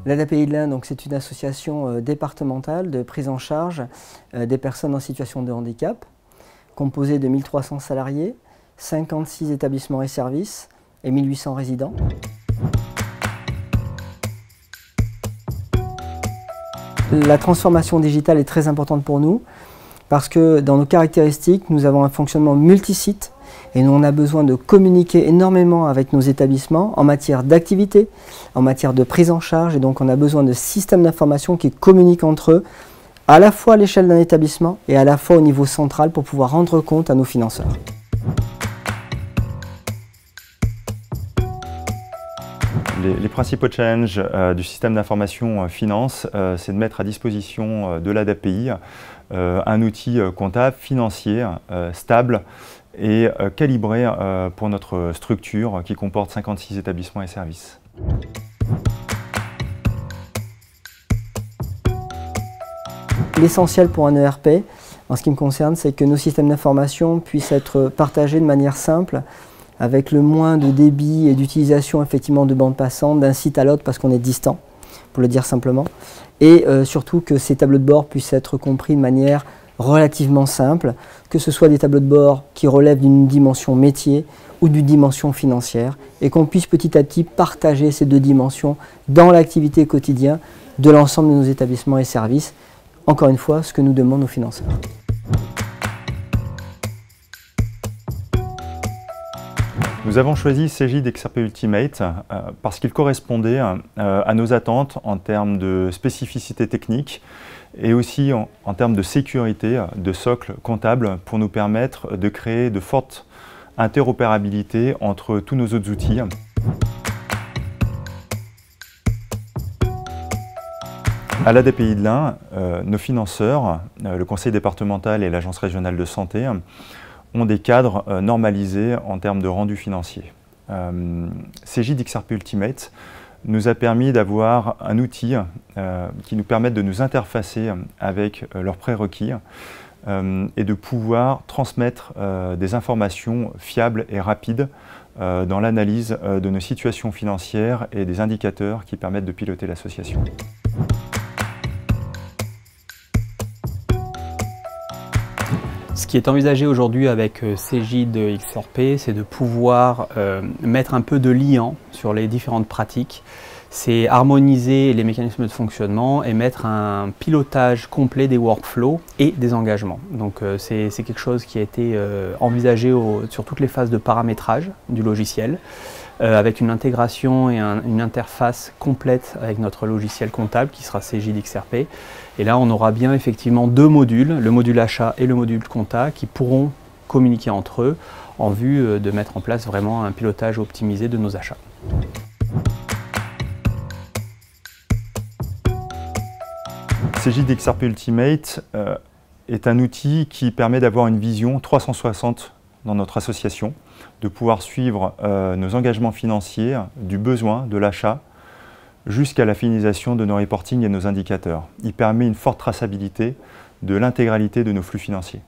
L'ADAPI de l'Ain, c'est une association départementale de prise en charge des personnes en situation de handicap, composée de 1300 salariés, 56 établissements et services et 1800 résidents. La transformation digitale est très importante pour nous parce que dans nos caractéristiques, nous avons un fonctionnement multisite et nous on a besoin de communiquer énormément avec nos établissements en matière d'activité, en matière de prise en charge, et donc on a besoin de systèmes d'information qui communiquent entre eux à la fois à l'échelle d'un établissement et à la fois au niveau central pour pouvoir rendre compte à nos financeurs. Les principaux challenges du système d'information finance, c'est de mettre à disposition de l'ADAPI un outil comptable, financier, stable et calibré pour notre structure qui comporte 56 établissements et services. L'essentiel pour un ERP, en ce qui me concerne, c'est que nos systèmes d'information puissent être partagés de manière simple, avec le moins de débit et d'utilisation effectivement de bande passante d'un site à l'autre parce qu'on est distant, pour le dire simplement, et surtout que ces tableaux de bord puissent être compris de manière relativement simple, que ce soit des tableaux de bord qui relèvent d'une dimension métier ou d'une dimension financière, et qu'on puisse petit à petit partager ces deux dimensions dans l'activité quotidienne de l'ensemble de nos établissements et services, encore une fois, ce que nous demandent nos financeurs. Nous avons choisi Cegid XRP Ultimate parce qu'il correspondait à nos attentes en termes de spécificité technique et aussi en termes de sécurité, de socle comptable pour nous permettre de créer de fortes interopérabilités entre tous nos autres outils. À l'ADAPI de l'Ain, nos financeurs, le conseil départemental et l'agence régionale de santé, ont des cadres normalisés en termes de rendu financier. Cegid XRP Ultimate nous a permis d'avoir un outil qui nous permette de nous interfacer avec leurs prérequis et de pouvoir transmettre des informations fiables et rapides dans l'analyse de nos situations financières et des indicateurs qui permettent de piloter l'association. Ce qui est envisagé aujourd'hui avec Cegid XRP, c'est de pouvoir mettre un peu de liant sur les différentes pratiques. C'est harmoniser les mécanismes de fonctionnement et mettre un pilotage complet des workflows et des engagements. Donc c'est quelque chose qui a été envisagé sur toutes les phases de paramétrage du logiciel, avec une intégration et une interface complète avec notre logiciel comptable qui sera Cegid XRP. Et là, on aura bien effectivement deux modules, le module achat et le module compta, qui pourront communiquer entre eux en vue de mettre en place vraiment un pilotage optimisé de nos achats. Cegid XRP Ultimate est un outil qui permet d'avoir une vision 360 dans notre association, de pouvoir suivre nos engagements financiers, du besoin, de l'achat, jusqu'à la finalisation de nos reportings et nos indicateurs. Il permet une forte traçabilité de l'intégralité de nos flux financiers.